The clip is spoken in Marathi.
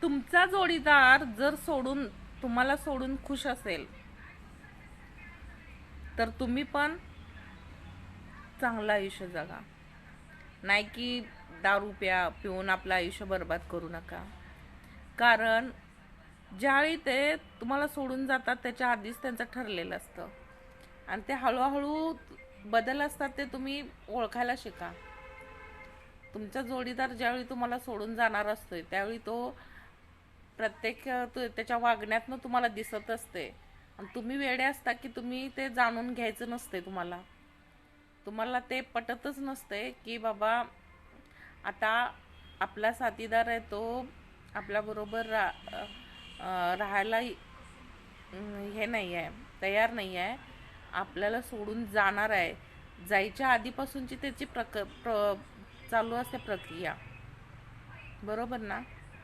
तुमचा जोडीदार जर तुम्हाला सोडून खुश असेल तर तुम्ही पण चांगलं आयुष्य जगा. नाही की दारू पिऊन आपलं आयुष्य बर्बाद करू नका. कारण ज्यावेळी ते तुम्हाला सोडून जातात त्याच्या आधीच त्यांचं ठरलेलं असतं आणि ते हळूहळू बदल असतात ते तुम्ही ओळखायला शिका. तुमचा जोडीदार ज्यावेळी तुम्हाला सोडून जाणार असतोय त्यावेळी तो प्रत्येक त्याच्या वागण्यातनं तुम्हाला दिसत असते आणि तुम्ही वेडे असता की तुम्ही ते जाणून घ्यायचं नसते. तुम्हाला ते पटतच नसते की बाबा आता आपला साथीदार आहे तो आपल्याबरोबर राहायला हे नाही आहे, तयार नाही आहे, आपल्याला सोडून जाणार आहे. जायच्या आधीपासूनची त्याची चालू असते प्रक्रिया, बरोबर ना.